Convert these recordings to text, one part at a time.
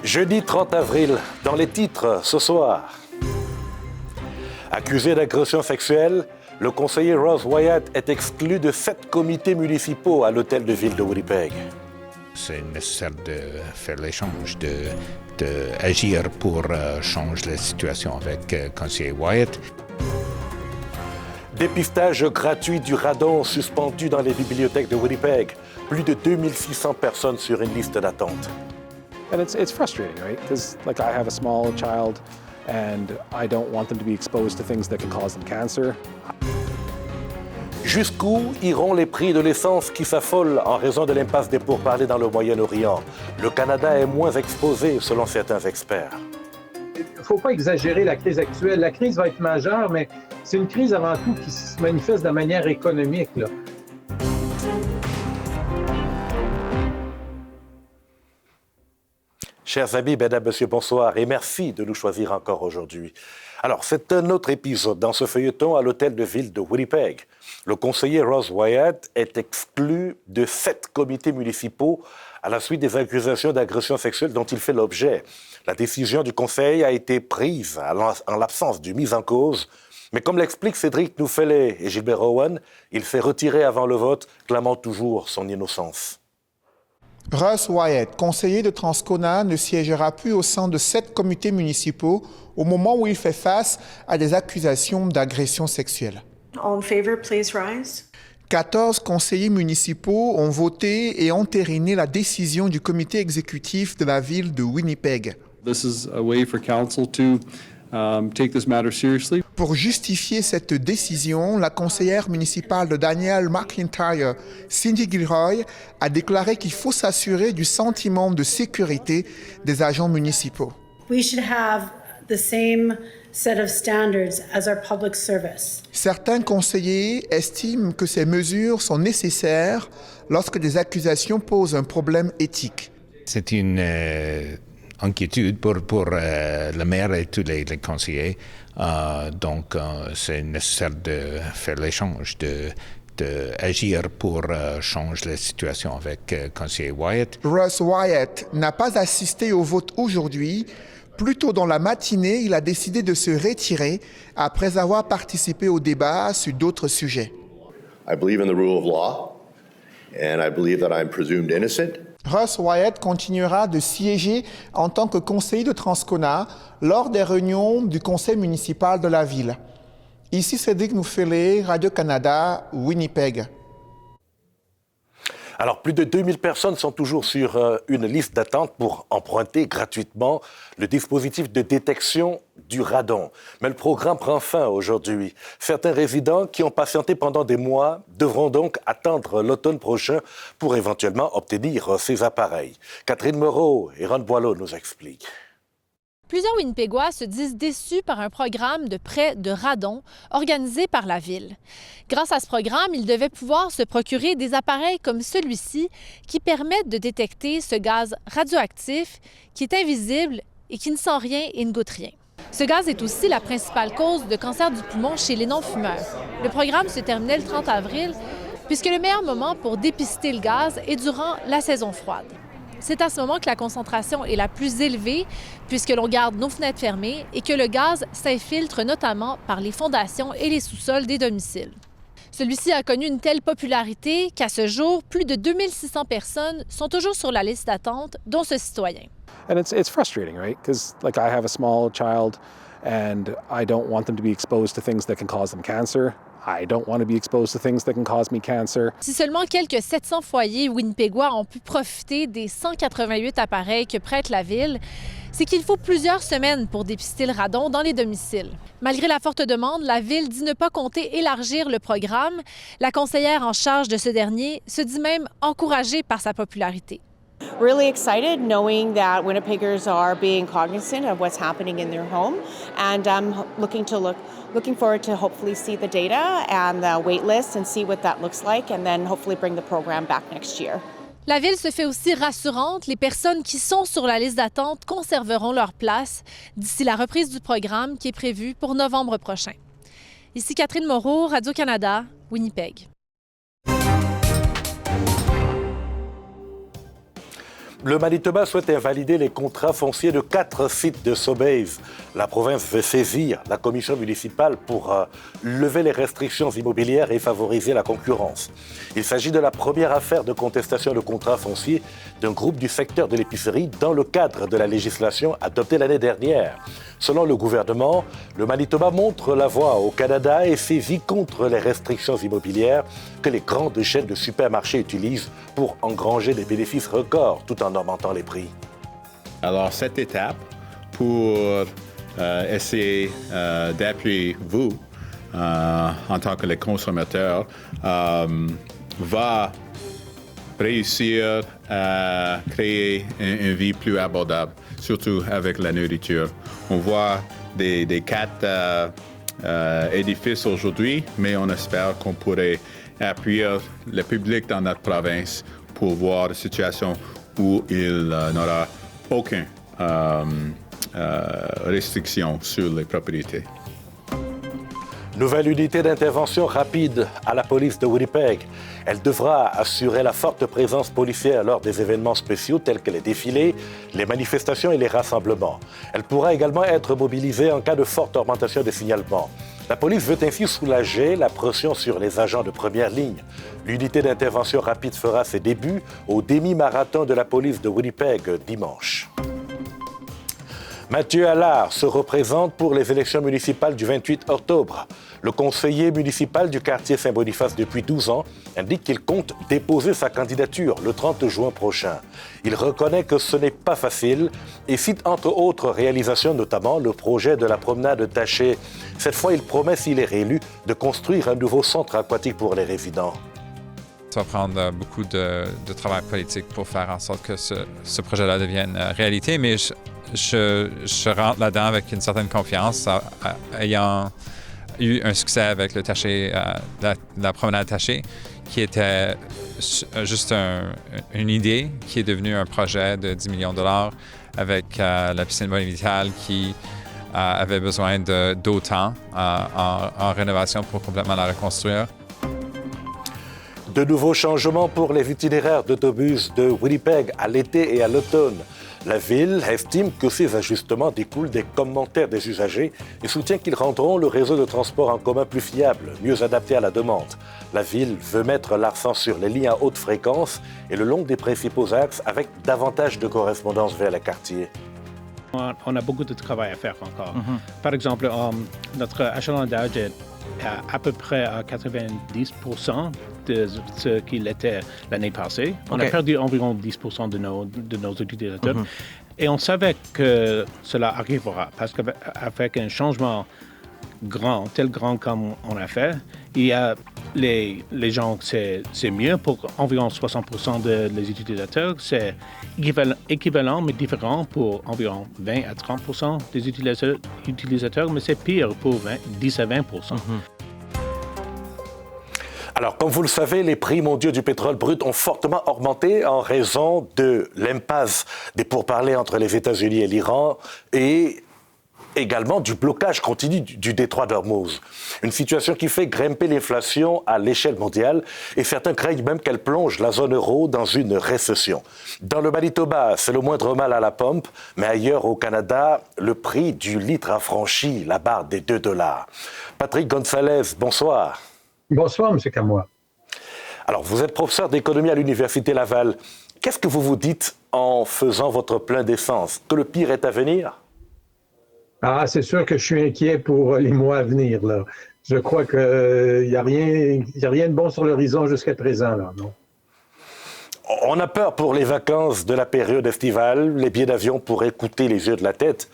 Jeudi 30 avril, dans les titres ce soir. Accusé d'agression sexuelle, le conseiller Ross Wyatt est exclu de 7 comités municipaux à l'hôtel de ville de Winnipeg. C'est nécessaire de faire l'échange, d'agir pour changer la situation avec le conseiller Wyatt. Dépistage gratuit du radon suspendu dans les bibliothèques de Winnipeg. Plus de 2600 personnes sur une liste d'attente. And it's frustrating, right? Because like I have a small child and I don't want them to be exposed to things that can cause them cancer. Jusqu'où iront les prix de l'essence qui s'affolent en raison de l'impasse des pourparlers dans le Moyen-Orient? Le Canada est moins exposé selon certains experts. Il ne faut pas exagérer la crise actuelle. La crise va être majeure, mais c'est une crise avant tout qui se manifeste de manière économique, là. Chers amis, mesdames, messieurs, bonsoir et merci de nous choisir encore aujourd'hui. Alors, c'est un autre épisode dans ce feuilleton à l'hôtel de ville de Winnipeg. Le conseiller Ross Wyatt est exclu de 7 comités municipaux à la suite des accusations d'agression sexuelle dont il fait l'objet. La décision du conseil a été prise en l'absence du mise en cause. Mais comme l'expliquent Cédric Noufellet et Gilbert Owen, il fait retirer avant le vote, clamant toujours son innocence. Ross Wyatt, conseiller de Transcona, ne siégera plus au sein de 7 comités municipaux au moment où il fait face à des accusations d'agression sexuelle. All in favor, please rise. 14 conseillers municipaux ont voté et entériné la décision du comité exécutif de la ville de Winnipeg. This is a way for council to take this matter seriously. Pour justifier cette décision, la conseillère municipale de Daniel McIntyre, Cindy Gilroy, a déclaré qu'il faut s'assurer du sentiment de sécurité des agents municipaux. We should have the same set of standards as our public service. Certains conseillers estiment que ces mesures sont nécessaires lorsque des accusations posent un problème éthique. C'est une inquiétude pour le maire et tous les conseillers. Donc, c'est nécessaire de faire l'échange, d'agir pour changer la situation avec le conseiller Wyatt. Ross Wyatt n'a pas assisté au vote aujourd'hui. Plus tôt dans la matinée, il a décidé de se retirer après avoir participé au débat sur d'autres sujets. I believe in the rule of law, and I believe that I'm presumed innocent. Ross Wyatt continuera de siéger en tant que conseiller de Transcona lors des réunions du conseil municipal de la ville. Ici Cédric Noufellet, Radio-Canada, Winnipeg. Alors, plus de 2000 personnes sont toujours sur une liste d'attente pour emprunter gratuitement le dispositif de détection du radon. Mais le programme prend fin aujourd'hui. Certains résidents qui ont patienté pendant des mois devront donc attendre l'automne prochain pour éventuellement obtenir ces appareils. Catherine Moreau et Ron Boileau nous expliquent. Plusieurs Winnipégois se disent déçus par un programme de prêt de radon organisé par la Ville. Grâce à ce programme, ils devaient pouvoir se procurer des appareils comme celui-ci qui permettent de détecter ce gaz radioactif qui est invisible et qui ne sent rien et ne goûte rien. Ce gaz est aussi la principale cause de cancer du poumon chez les non-fumeurs. Le programme se terminait le 30 avril puisque le meilleur moment pour dépister le gaz est durant la saison froide. C'est à ce moment que la concentration est la plus élevée puisque l'on garde nos fenêtres fermées et que le gaz s'infiltre notamment par les fondations et les sous-sols des domiciles. Celui-ci a connu une telle popularité qu'à ce jour, plus de 2600 personnes sont toujours sur la liste d'attente, dont ce citoyen. And it's frustrating, right? Because like I have a small child and I don't want them to be exposed to things that can cause them cancer. I don't want to be exposed to things that can cause me cancer. Si seulement quelques 700 foyers winnipégois ont pu profiter des 188 appareils que prête la Ville, c'est qu'il faut plusieurs semaines pour dépister le radon dans les domiciles. Malgré la forte demande, la Ville dit ne pas compter élargir le programme. La conseillère en charge de ce dernier se dit même encouragée par sa popularité. Really excited knowing that Winnipeggers are being cognizant of what's happening in their home, and I'm looking forward to hopefully see the data and the wait list and see what that looks like, and then hopefully bring the program back next year. La Ville se fait aussi rassurante. Les personnes qui sont sur la liste d'attente conserveront leur place d'ici la reprise du programme qui est prévue pour novembre prochain. Ici Catherine Moreau, Radio-Canada, Winnipeg. Le Manitoba souhaite invalider les contrats fonciers de 4 sites de Sobeys. La province veut saisir la commission municipale pour lever les restrictions immobilières et favoriser la concurrence. Il s'agit de la première affaire de contestation de contrats fonciers d'un groupe du secteur de l'épicerie dans le cadre de la législation adoptée l'année dernière. Selon le gouvernement, le Manitoba montre la voie au Canada et sévit contre les restrictions immobilières que les grandes chaînes de supermarchés utilisent pour engranger des bénéfices records tout en augmentant les prix. Alors, cette étape pour essayer d'appuyer vous en tant que les consommateurs va réussir à créer une vie plus abordable, surtout avec la nourriture. On voit des 4 édifices aujourd'hui, mais on espère qu'on pourrait appuyer le public dans notre province pour voir une situation où il n'aura aucune restriction sur les propriétés. Nouvelle unité d'intervention rapide à la police de Winnipeg. Elle devra assurer la forte présence policière lors des événements spéciaux tels que les défilés, les manifestations et les rassemblements. Elle pourra également être mobilisée en cas de forte augmentation des signalements. La police veut ainsi soulager la pression sur les agents de première ligne. L'unité d'intervention rapide fera ses débuts au demi-marathon de la police de Winnipeg dimanche. Mathieu Allard se représente pour les élections municipales du 28 octobre. Le conseiller municipal du quartier Saint-Boniface depuis 12 ans indique qu'il compte déposer sa candidature le 30 juin prochain. Il reconnaît que ce n'est pas facile et cite entre autres réalisations notamment le projet de la promenade Taché. Cette fois, il promet, s'il est réélu, de construire un nouveau centre aquatique pour les résidents. Ça va prendre beaucoup de travail politique pour faire en sorte que ce projet-là devienne réalité, mais je rentre là-dedans avec une certaine confiance, ayant eu un succès avec le Taché, la promenade Taché, qui était juste une idée qui est devenue un projet de 10 millions de dollars avec la piscine Bonne-Vitale qui avait besoin d'autant en rénovation pour complètement la reconstruire. De nouveaux changements pour les itinéraires d'autobus de Winnipeg à l'été et à l'automne. La Ville estime que ces ajustements découlent des commentaires des usagers et soutient qu'ils rendront le réseau de transport en commun plus fiable, mieux adapté à la demande. La Ville veut mettre l'accent sur les lignes à haute fréquence et le long des principaux axes avec davantage de correspondance vers les quartiers. On a beaucoup de travail à faire encore. Par exemple, notre achalandage est à peu près à 90% de ce qu'il était l'année passée. On a perdu environ 10% de nos utilisateurs. Et on savait que cela arrivera parce qu'avec un changement tel grand comme on a fait, il y a les gens, c'est mieux pour environ 60% des utilisateurs. C'est équivalent mais différent pour environ 20 à 30% des utilisateurs, mais c'est pire pour 10 à 20%. Alors, comme vous le savez, les prix mondiaux du pétrole brut ont fortement augmenté en raison de l'impasse des pourparlers entre les États-Unis et l'Iran et également du blocage continu du détroit d'Ormuz. Une situation qui fait grimper l'inflation à l'échelle mondiale et certains craignent même qu'elle plonge la zone euro dans une récession. Dans le Manitoba, c'est le moindre mal à la pompe, mais ailleurs au Canada, le prix du litre a franchi la barre des $2. Patrick Gonzalez, bonsoir. Bonsoir, M. Camois. Alors, vous êtes professeur d'économie à l'Université Laval. Qu'est-ce que vous vous dites en faisant votre plein d'essence? Que le pire est à venir? Ah, c'est sûr que je suis inquiet pour les mois à venir, là. Je crois qu'il n'y a rien de bon sur l'horizon jusqu'à présent, là, non? On a peur pour les vacances de la période estivale. Les billets d'avion pourraient coûter les yeux de la tête.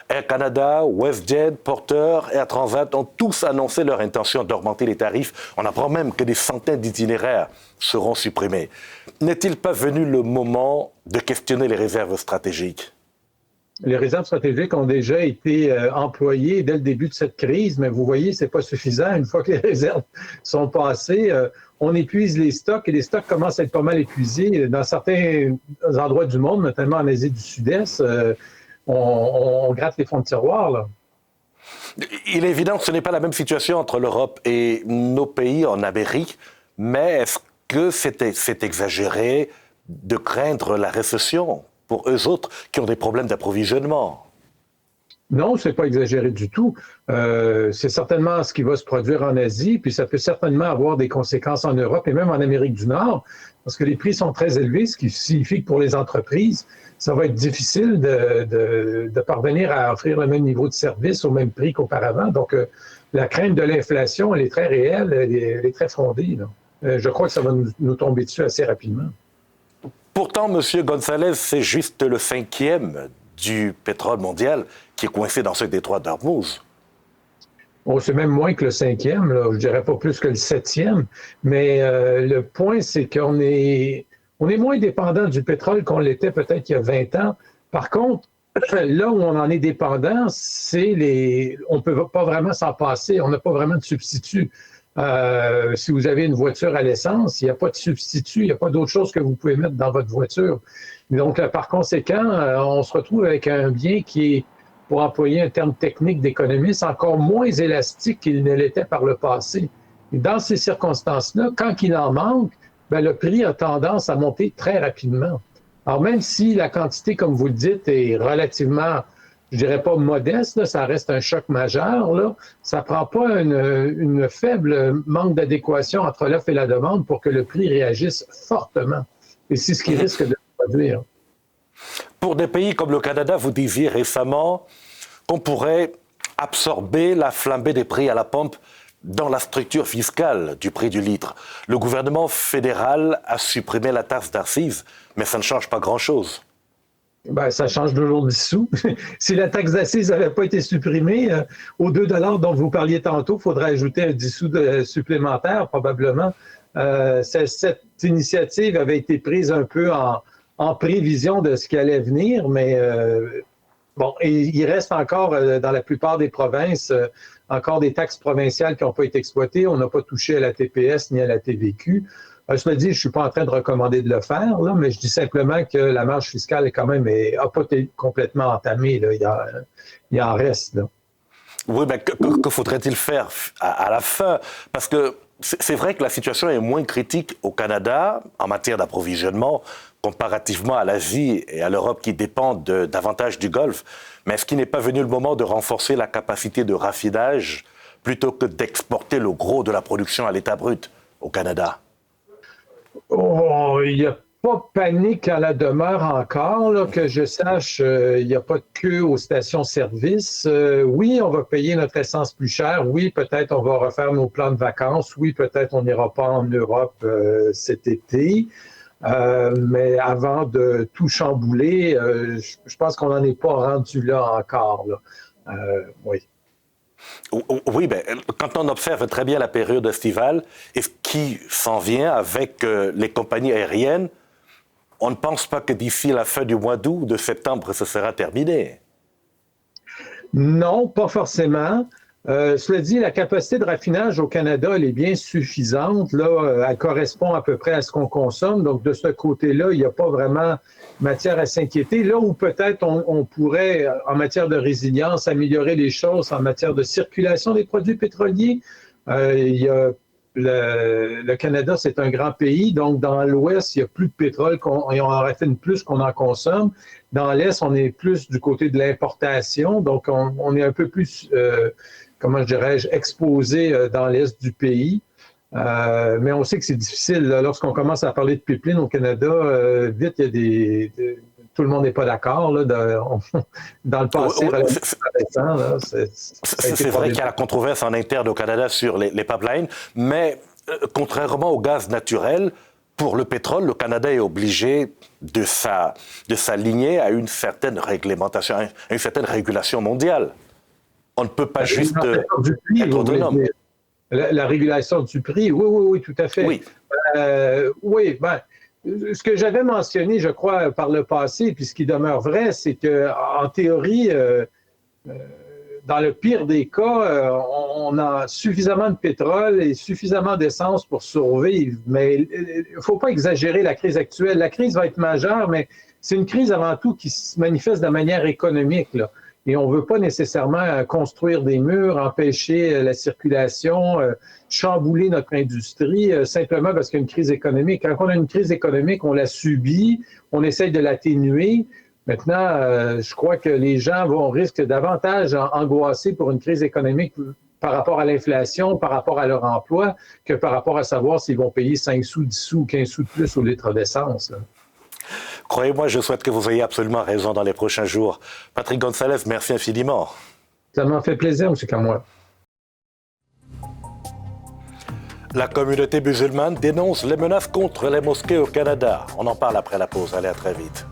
Air Canada, WestJet, Porter, Air Transat ont tous annoncé leur intention d'augmenter les tarifs. On apprend même que des centaines d'itinéraires seront supprimés. N'est-il pas venu le moment de questionner les réserves stratégiques? Les réserves stratégiques ont déjà été employées dès le début de cette crise, mais vous voyez, ce n'est pas suffisant. Une fois que les réserves sont passées, on épuise les stocks et les stocks commencent à être pas mal épuisés. Dans certains endroits du monde, notamment en Asie du Sud-Est, on gratte les fonds de tiroir, là. Il est évident que ce n'est pas la même situation entre l'Europe et nos pays en Amérique, mais est-ce que c'est exagéré de craindre la récession pour eux autres qui ont des problèmes d'approvisionnement? Non, c'est pas exagéré du tout. C'est certainement ce qui va se produire en Asie, puis ça peut certainement avoir des conséquences en Europe et même en Amérique du Nord, parce que les prix sont très élevés, ce qui signifie que pour les entreprises, ça va être difficile de parvenir à offrir le même niveau de service au même prix qu'auparavant. Donc, la crainte de l'inflation, elle est très réelle, elle est très fondée, là. Je crois que ça va nous tomber dessus assez rapidement. Pourtant, M. González, c'est juste le 5e du pétrole mondial qui est coincé dans ce détroit d'Ormuz. Oh, c'est même moins que le 5e, là. Je dirais pas plus que le 7e, mais le point, c'est qu'on est moins dépendant du pétrole qu'on l'était peut-être il y a 20 ans. Par contre, là où on en est dépendant, on ne peut pas vraiment s'en passer, on n'a pas vraiment de substitut. Si vous avez une voiture à l'essence, il n'y a pas de substitut, il n'y a pas d'autre chose que vous pouvez mettre dans votre voiture. Donc, par conséquent, on se retrouve avec un bien qui est, pour employer un terme technique d'économiste, encore moins élastique qu'il ne l'était par le passé. Et dans ces circonstances-là, quand il en manque, bien, le prix a tendance à monter très rapidement. Alors, même si la quantité, comme vous le dites, est relativement, je dirais pas modeste, là, ça reste un choc majeur, là, ça prend pas une faible manque d'adéquation entre l'offre et la demande pour que le prix réagisse fortement. Et c'est ce qui risque de se produire. Pour des pays comme le Canada, vous disiez récemment qu'on pourrait absorber la flambée des prix à la pompe dans la structure fiscale du prix du litre. Le gouvernement fédéral a supprimé la taxe d'assises, mais ça ne change pas grand-chose. Ben, ça change toujours 10 sous. Si la taxe d'assises n'avait pas été supprimée, aux 2 $ dont vous parliez tantôt, il faudrait ajouter un 10 sous supplémentaire, probablement. Cette initiative avait été prise un peu en prévision de ce qui allait venir, mais bon, et il reste encore dans la plupart des provinces encore des taxes provinciales qui n'ont pas été exploitées. On n'a pas touché à la TPS ni à la TVQ. Cela dit, je ne suis pas en train de recommander de le faire, là, mais je dis simplement que la marge fiscale est quand même n'a pas été complètement entamée. Là. Il en reste. Là. Oui, mais que faudrait-il faire à la fin? Parce que c'est vrai que la situation est moins critique au Canada en matière d'approvisionnement comparativement à l'Asie et à l'Europe qui dépendent davantage du Golfe. Mais est-ce qu'il n'est pas venu le moment de renforcer la capacité de raffinage plutôt que d'exporter le gros de la production à l'état brut au Canada? Oh, il n'y a pas panique à la demeure encore, là, que je sache. Il n'y a pas de queue aux stations-service. Oui, on va payer notre essence plus cher. Oui, peut-être on va refaire nos plans de vacances. Oui, peut-être on n'ira pas en Europe cet été. Mais avant de tout chambouler, je pense qu'on n'en est pas rendu là encore. Là. Oui. Oui, ben, quand on observe très bien la période estivale et ce qui s'en vient avec les compagnies aériennes, on ne pense pas que d'ici la fin du mois d'août, de septembre, ce sera terminé. Non, pas forcément. Cela dit, la capacité de raffinage au Canada, elle est bien suffisante. Là, elle correspond à peu près à ce qu'on consomme. Donc, de ce côté-là, il n'y a pas vraiment matière à s'inquiéter. Là où peut-être on pourrait, en matière de résilience, améliorer les choses en matière de circulation des produits pétroliers, il y a le Canada, c'est un grand pays. Donc, dans l'Ouest, il y a plus de pétrole, on en raffine plus qu'on en consomme. Dans l'Est, on est plus du côté de l'importation. Donc, on est un peu plus... comment je dirais-je, exposé dans l'est du pays. Mais on sait que c'est difficile. Là, lorsqu'on commence à parler de pipeline au Canada, vite, il y a tout le monde n'est pas d'accord. Là, dans le passé, récent, c'est vrai qu'il y a la controverse en interne au Canada sur les pipelines, mais contrairement au gaz naturel, pour le pétrole, le Canada est obligé de s'aligner à une certaine réglementation, à une certaine régulation mondiale. On ne peut pas juste être autonome. La régulation du prix, oui, tout à fait. Oui, oui, ben, ce que j'avais mentionné, je crois, par le passé, puis ce qui demeure vrai, c'est qu'en théorie, dans le pire des cas, on a suffisamment de pétrole et suffisamment d'essence pour survivre. Mais il ne faut pas exagérer la crise actuelle. La crise va être majeure, mais c'est une crise avant tout qui se manifeste de manière économique, là. Et on ne veut pas nécessairement construire des murs, empêcher la circulation, chambouler notre industrie, simplement parce qu'il y a une crise économique. Quand on a une crise économique, on la subit, on essaye de l'atténuer. Maintenant, je crois que les gens risquent davantage angoisser pour une crise économique par rapport à l'inflation, par rapport à leur emploi, que par rapport à savoir s'ils vont payer 5 sous, 10 sous, 15 sous de plus au litre d'essence. Croyez-moi, je souhaite que vous ayez absolument raison dans les prochains jours. Patrick Gonzalez, merci infiniment. Ça m'a fait plaisir, M. Camois. La communauté musulmane dénonce les menaces contre les mosquées au Canada. On en parle après la pause. Allez, à très vite.